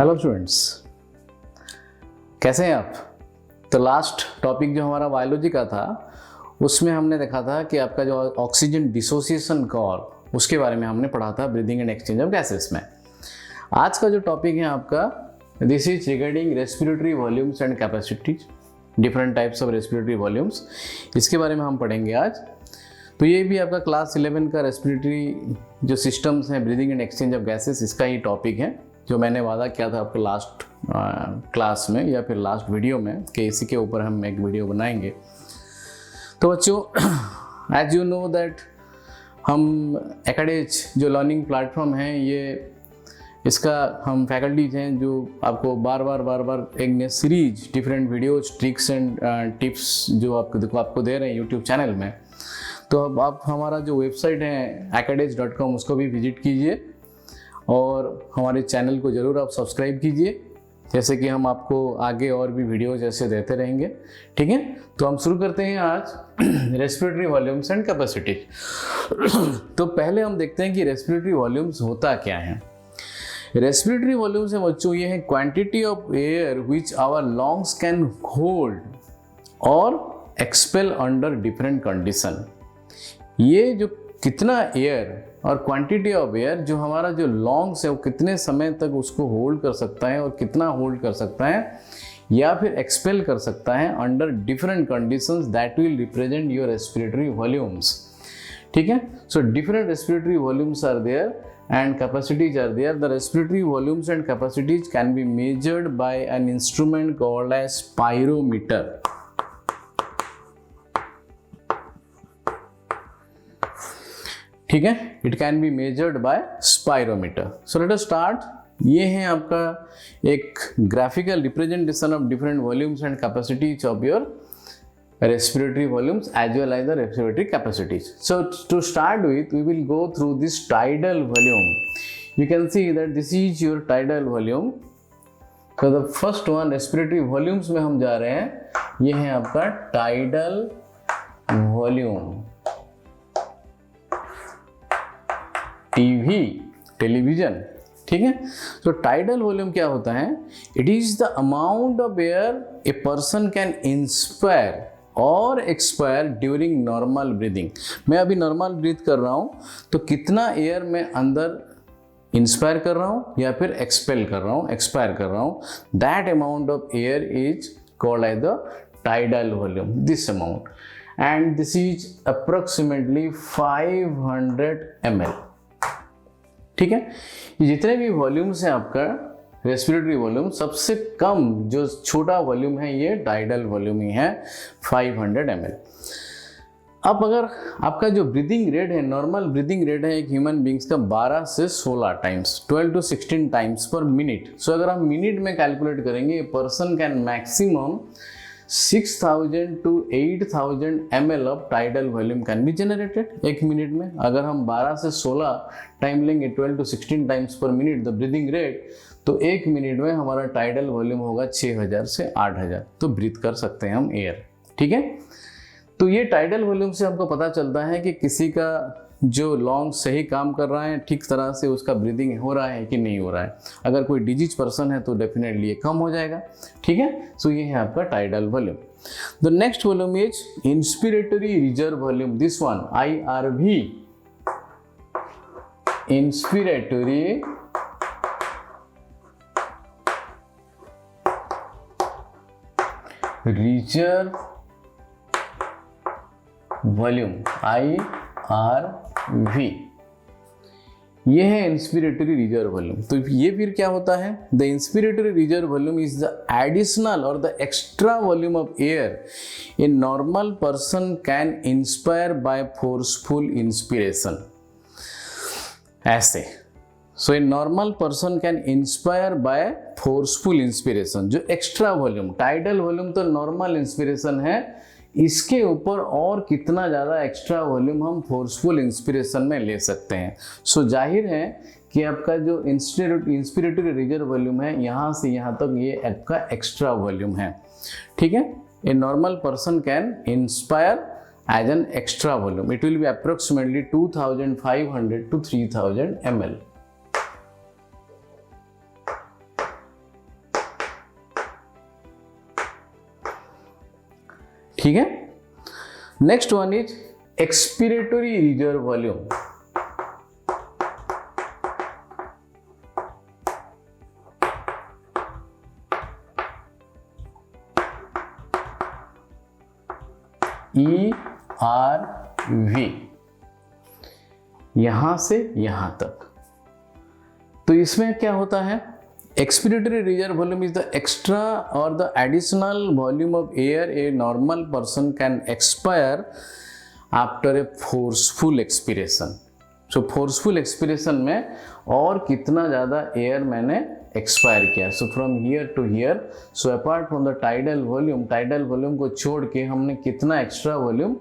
Hello students, कैसे हैं आप। तो लास्ट टॉपिक जो हमारा बायोलॉजी का था उसमें हमने देखा था कि आपका जो ऑक्सीजन डिसोसिएशन कर्व उसके बारे में हमने पढ़ा था breathing and exchange of gases में। आज का जो टॉपिक है आपका this is regarding respiratory volumes and capacities, different types of respiratory volumes, इसके बारे में हम पढ़ेंगे आज। तो ये भी आपका क्लास 11 का रेस्पिरेटरी जो सिस्टम्स हैं breathing and exchange of gases, इसका ही टॉपिक है जो मैंने वादा किया था आपको लास्ट क्लास में या फिर लास्ट वीडियो में कि इसी के ऊपर हम एक वीडियो बनाएंगे। तो बच्चों, एज यू नो दैट हम एकेडेज जो लर्निंग प्लेटफॉर्म है, ये इसका हम फैकल्टीज हैं जो आपको बार बार एक series different videos, tricks and tips जो आपको दे रहे हैं यूट्यूब चैनल में। तो अब आप हमारा जो वेबसाइट है acadage.com उसको भी विजिट कीजिए और हमारे चैनल को ज़रूर आप सब्सक्राइब कीजिए, जैसे कि हम आपको आगे और भी वीडियोज ऐसे देते रहेंगे। ठीक है, तो हम शुरू करते हैं आज रेस्पिरेटरी वॉल्यूम्स एंड कैपेसिटी। तो पहले हम देखते हैं कि रेस्पिरेटरी वॉल्यूम्स होता क्या है। रेस्पिरेटरी वॉल्यूम्स है बच्चों, ये है quantity of air which our lungs can hold और एक्सपेल अंडर डिफरेंट कंडीशन। ये जो कितना एयर और क्वांटिटी ऑफ एयर जो हमारा जो लंग्स है वो कितने समय तक उसको होल्ड कर सकता है और कितना होल्ड कर सकता है या फिर एक्सपेल कर सकता है under different conditions, that will represent your respiratory volumes. ठीक है, so different respiratory volumes are there and capacities are there. The respiratory volumes and capacities can be measured by an instrument called as spirometer. ठीक है, it can be measured by spirometer. So let us start. ये है आपका एक graphical representation of different volumes and capacities of your respiratory volumes as well as the respiratory capacities. So to start with, we will go through this tidal volume. You can see that this is your tidal volume. So the first one respiratory volumes में हम जा रहे हैं, ये है आपका tidal volume, television. ठीक है, तो टाइडल वॉल्यूम क्या होता है? It is the amount of air a person can inspire और एक्सपायर ड्यूरिंग नॉर्मल ब्रीदिंग। मैं अभी नॉर्मल ब्रीथ कर रहा हूँ तो कितना एयर मैं अंदर इंस्पायर कर रहा हूँ या फिर एक्सपेल कर रहा हूँ, एक्सपायर कर रहा हूँ, that amount of air is called as the tidal volume, this amount, and this is approximately 500 ml। ठीक है, ये जितने भी वॉल्यूम्स हैं आपका रेस्पिरेटरी वॉल्यूम, सबसे कम जो छोटा वॉल्यूम है ये टाइडल वॉल्यूम ही है, 500 ml। अब अगर आपका जो ब्रीदिंग रेट है, नॉर्मल ब्रीदिंग रेट है एक ह्यूमन बींग्स का 12 से 16 टाइम्स, 12 to 16 टाइम्स पर मिनट। सो अगर हम मिनट में कैलकुलेट करेंगे, person can maximum 6000 to 8000 ml of tidal volume can be generated एक मिनट में। अगर हम 12 से 16 टाइम लेंगे, 12 to 16 टाइम्स पर मिनट द ब्रीदिंग रेट, तो एक मिनट में हमारा टाइडल वॉल्यूम होगा 6000 से 8000, तो ब्रीथ कर सकते हैं हम एयर। ठीक है, तो ये टाइडल वॉल्यूम से हमको पता चलता है कि किसी का जो लंग सही काम कर रहा है, ठीक तरह से उसका ब्रीदिंग हो रहा है कि नहीं हो रहा है। अगर कोई डिजीज पर्सन है तो डेफिनेटली ये कम हो जाएगा। ठीक है, सो ये है आपका tidal volume. The next volume is inspiratory reserve volume, this one IRV, inspiratory reserve volume, IRV, ये है इंस्पिरेटरी रिजर्व वॉल्यूम। तो ये फिर क्या होता है? The inspiratory reserve volume is the additional और the extra volume of air a normal person can inspire by forceful inspiration. ऐसे so a normal person can inspire by forceful inspiration. जो extra volume, tidal volume तो normal inspiration है, इसके ऊपर और कितना ज़्यादा एक्स्ट्रा वॉल्यूम हम फोर्सफुल इंस्पिरेशन में ले सकते हैं। सो जाहिर है कि आपका जो इंस्पिरेटरी रिजर्व वॉल्यूम है, यहाँ से यहाँ तक ये आपका एक्स्ट्रा वॉल्यूम है। ठीक है, a normal person can inspire as an extra volume, it will be approximately 2500 to 3000 ml। ठीक है। Next one is expiratory reserve volume. ERV, यहां से यहां तक। तो इसमें क्या होता है, expiratory reserve volume is the extra और the additional volume of air a normal person can expire after a forceful expiration. So forceful expiration में और कितना ज़्यादा एयर मैंने एक्सपायर किया। So from here to here, so apart from the tidal volume को छोड़ के हमने कितना एक्स्ट्रा वॉल्यूम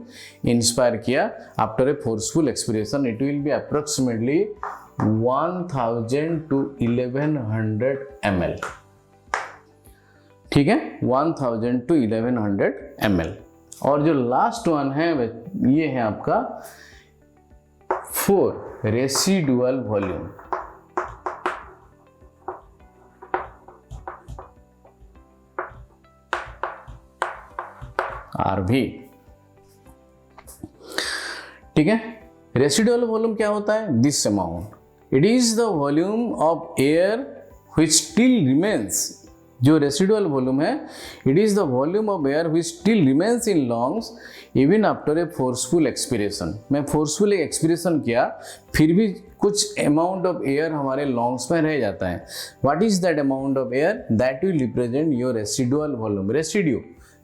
इंस्पायर किया after a forceful expiration. It will be approximately 1000 to 1100 ml। ठीक है, 1000 to 1100 ml। और जो लास्ट वन है ये है आपका 4 रेसिडुअल वॉल्यूम। RV। ठीक है, रेसिडुअल वॉल्यूम क्या होता है, this amount, it is the volume of air which still remains. जो रेसिडुअल वॉल्यूम है, it is the volume of air which still remains in lungs even after a forceful expiration. मैं forceful expiration किया फिर भी कुछ amount of air हमारे lungs में रह जाता है। What is that amount of air, that will represent your residual volume.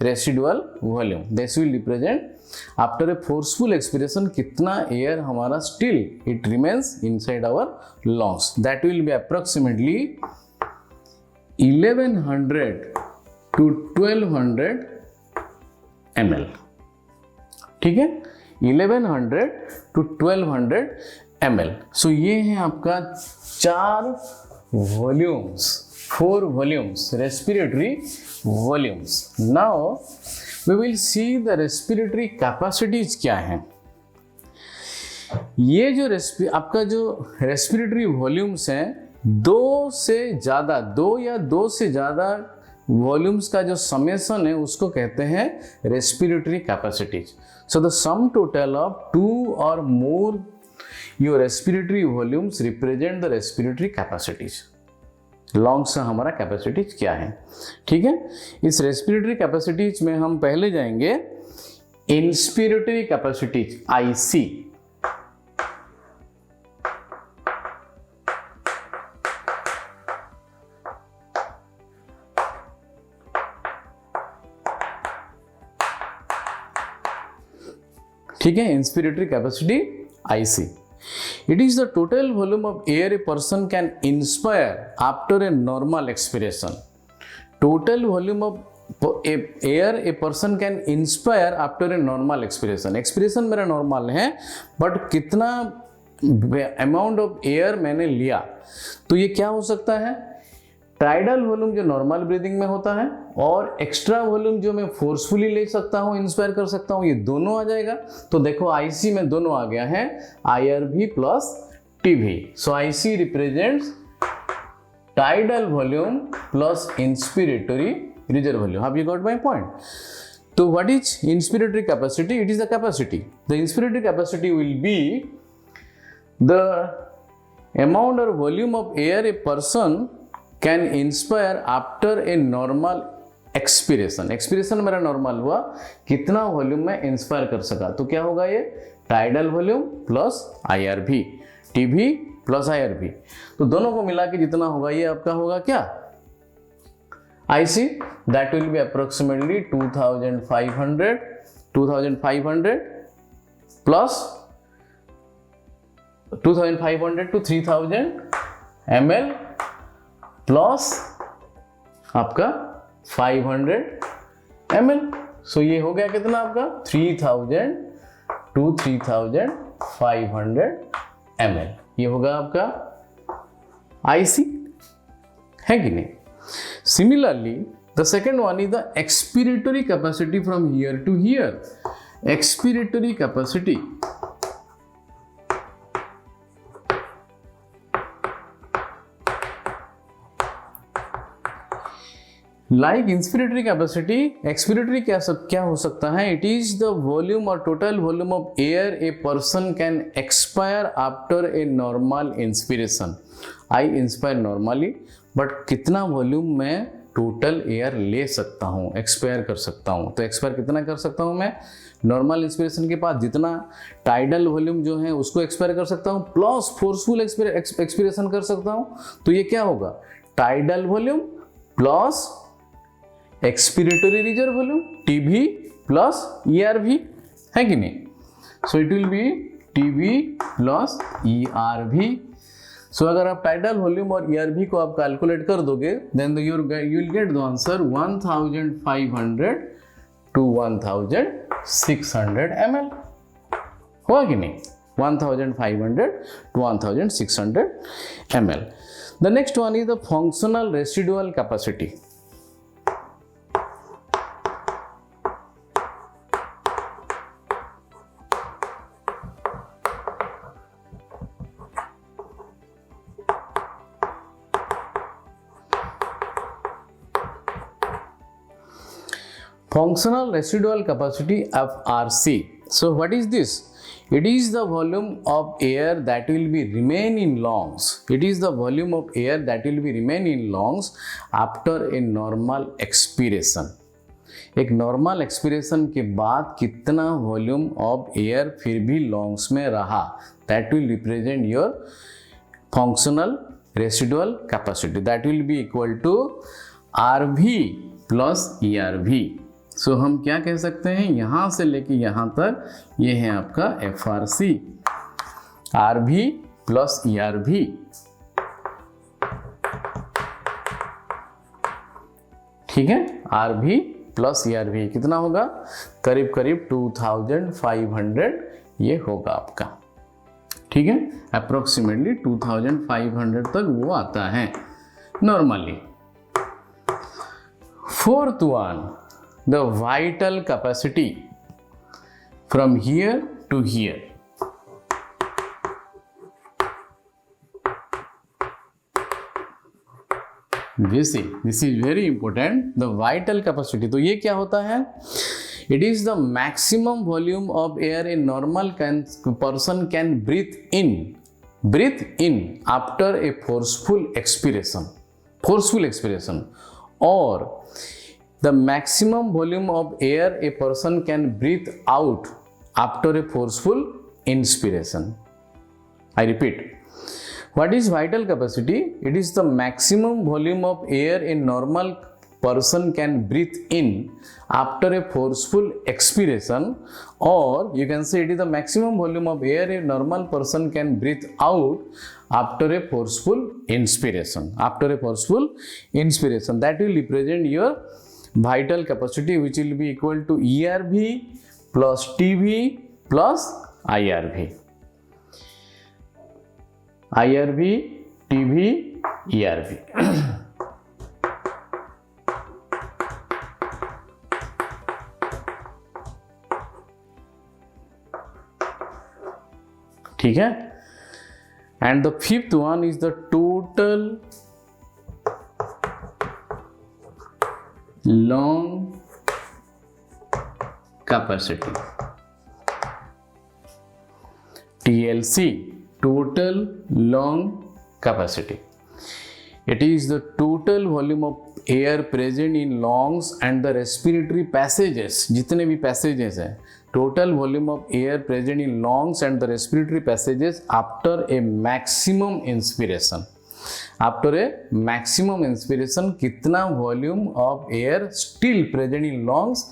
Residual volume this will represent after a forceful expiration कितना एयर हमारा still it remains inside our lungs. That will be approximately 1100 to 1200 ml। ठीक है, 1100 to 1200 ml। सो ये है आपका 4 volumes, 4 volumes, respiratory volumes. Now we will see the respiratory capacities क्या है। ये जो आपका जो रेस्पिरेटरी वॉल्यूम्स हैं, 2 या 2 से ज़्यादा वॉल्यूम्स का जो समेशन है उसको कहते हैं respiratory capacities. So the sum total of 2 और मोर your respiratory volumes represent the respiratory capacities. Lungs का हमारा कैपेसिटीज क्या है। ठीक है, इस रेस्पिरेटरी कैपेसिटीज में हम पहले जाएंगे इंस्पिरेटरी कैपेसिटीज, IC। ठीक है, inspiratory capacity IC। It is the total volume of air a person can inspire after a normal expiration. Total volume of air a person can inspire after a normal expiration. Expiration मेरा normal है, but कितना amount of air मैंने लिया, तो ये क्या हो सकता है, टाइडल वॉल्यूम जो नॉर्मल ब्रीदिंग में होता है और एक्स्ट्रा वॉल्यूम जो मैं फोर्सफुली ले सकता हूँ, इंस्पायर कर सकता हूँ, ये दोनों आ जाएगा। तो देखो IC में दोनों आ गया है, IRV plus TV। So IC represents tidal volume plus inspiratory reserve volume. Have you got my point? तो what is inspiratory capacity? It is the capacity. The inspiratory capacity will be the amount और volume of air a person can inspire after a normal expiration. Expiration मेरा normal हुआ, कितना volume में inspire कर सका, तो क्या होगा ये tidal volume plus IRV, TV plus IRV। तो दोनों को मिला के जितना होगा ये आपका होगा क्या, IC। That will be approximately 2500 plus 2500 to 3000 ml plus आपका 500 ml। सो ये हो गया कितना आपका 3000 to 3500 ml। ये होगा आपका IC, है कि नहीं। Similarly the second one is the expiratory capacity from here to here. Expiratory capacity like inspiratory capacity, expiratory क्या हो सकता है? इट इज द वॉल्यूम और total volume of air a person can expire after a normal inspiration. I inspire normally, but कितना volume मैं total air ले सकता हूँ, एक्सपायर कर सकता हूँ। तो एक्सपायर कितना कर सकता हूँ मैं? नॉर्मल इंस्पिरेशन के पास जितना टाइडल वॉल्यूम जो है उसको एक्सपायर कर सकता हूँ, प्लस फोर्सफुल एक्सपिरेशन कर सकता हूँ। तो ये क्या होगा? Tidal volume plus expiratory reserve volume, TV plus ERV, है कि नहीं? So it will be TV plus ERV. So अगर आप टाइडल वॉल्यूम और ईआरवी को आप कैलकुलेट कर दोगे, then you will get the answer 1500 to 1600 ml, होगा कि नहीं? 1500 to 1600 ml. The next one is the functional residual capacity. Functional residual capacity FRC. So what is this? It is the volume of air that will be remain in lungs. It is the volume of air that will be remain in lungs after a normal expiration. एक normal expiration के बाद कितना volume of air फिर भी lungs में रहा, that will represent your functional residual capacity. That will be equal to RV plus ERV. So हम क्या कह सकते हैं? यहां से लेके यहां तक ये है आपका एफआरसी, आरवी प्लस ईआरवी। ठीक है, आरवी प्लस ईआरवी कितना होगा? करीब करीब 2500 ये होगा आपका। ठीक है, अप्रोक्सीमेटली 2500 तक वो आता है normally. Fourth one, the vital capacity from here to here. This is very important, the vital capacity. तो ये क्या होता है? It is the maximum volume of air a normal person can breathe in after a forceful expiration, or the maximum volume of air a person can breathe out after a forceful inspiration. I repeat, what is vital capacity? It is the maximum volume of air a normal person can breathe in after a forceful expiration, or you can say it is the maximum volume of air a normal person can breathe out after a forceful inspiration. That will represent your vital capacity, which will be equal to ERV plus TV plus IRV. IRV, TV, ERV. ठीक है, and the fifth one is the total lung capacity, TLC, total lung capacity. It is the total volume of air present in lungs and the respiratory passages, जितने भी passages हैं, total volume of air present in lungs and the respiratory passages after a maximum inspiration. After a maximum inspiration, कितना volume of air still present in lungs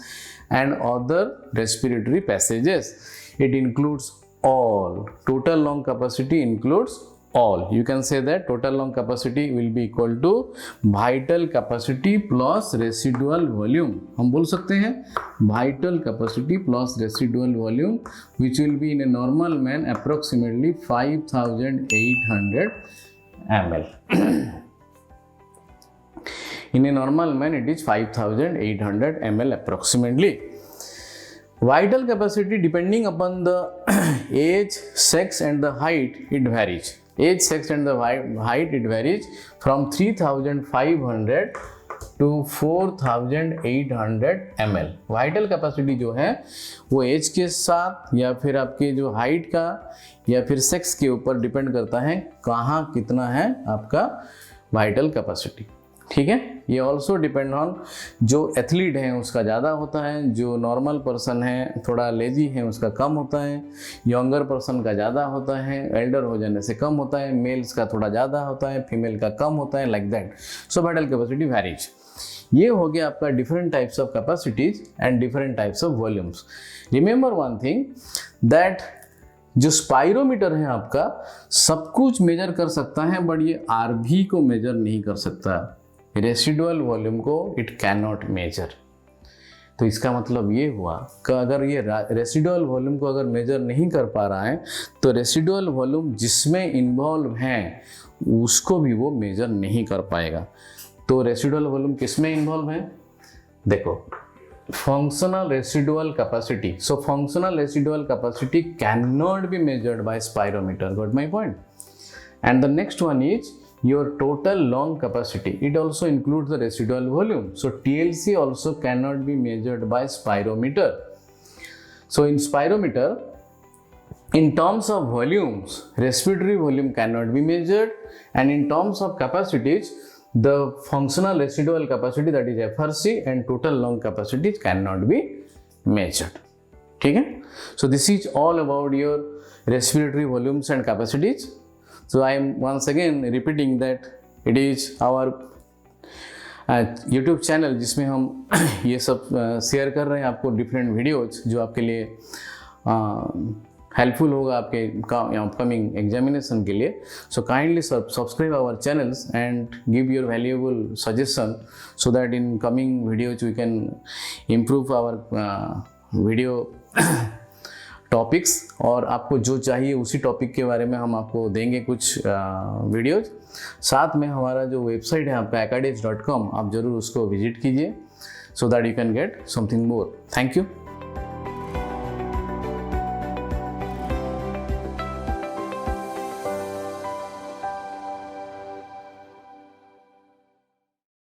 and other respiratory passages. It includes all. Total lung capacity includes all. You can say that total lung capacity will be equal to vital capacity plus residual volume. हम बोल सकते हैं vital capacity plus residual volume, which will be in a normal man approximately 5800 ml. In a normal man, it is 5800 ml approximately. Vital capacity, depending upon the age, sex and the height, it varies. Age, sex and the height, it varies from 3500 to 4800 ml। Vital capacity जो है वो as के साथ या फिर आपके जो height का या फिर सेक्स के ऊपर डिपेंड करता है कहाँ कितना है आपका वाइटल कैपेसिटी, ठीक है। ये ऑल्सो डिपेंड ऑन जो एथलीट है उसका ज़्यादा होता है, जो नॉर्मल पर्सन है थोड़ा लेजी है उसका कम होता है, यंगर पर्सन का ज़्यादा होता है, एल्डर हो जाने से कम होता है, मेल्स का थोड़ा ज़्यादा होता है, फीमेल का कम होता है, like that. So vital capacity varies. ये हो गया आपका different types of capacities and different types of volumes. Remember one thing that जो स्पाइरोमीटर है आपका सब कुछ मेजर कर सकता है, बट ये आरवी को मेजर नहीं कर सकता, रेसिडुअल वॉल्यूम को इट कैन नॉट मेजर। तो इसका मतलब ये हुआ कि अगर ये रेसिडुअल वॉल्यूम को अगर मेजर नहीं कर पा रहा है तो रेसिडुअल वॉल्यूम जिसमें इन्वॉल्व है उसको भी वो मेजर नहीं कर पाएगा। तो रेसिडुअल वॉल्यूम किस में इन्वॉल्व है? देखो, functional residual capacity. So functional residual capacity cannot be measured by spirometer. Got my point? And the next one is your total lung capacity. It also includes the residual volume. So TLC also cannot be measured by spirometer. So in spirometer, in terms of volumes, respiratory volume cannot be measured, and in terms of capacities, the functional residual capacity, that is FRC, and total lung capacity cannot be measured. ठीक है? So this is all about your respiratory volumes and capacities. So I am once again repeating that it is our YouTube channel जिसमें हम ये सब share कर रहे हैं आपको डिफरेंट वीडियोज जो आपके लिए हेल्पफुल होगा आपके अपकमिंग एग्जामिनेशन के लिए। So kindly subscribe our channels and give your valuable suggestion so that in coming videos we can improve our video topics, और आपको जो चाहिए उसी टॉपिक के बारे में हम आपको देंगे कुछ वीडियोज। साथ में हमारा जो वेबसाइट है आपका acadage.com, आप ज़रूर उसको विजिट कीजिए so that you can get something more. Thank you.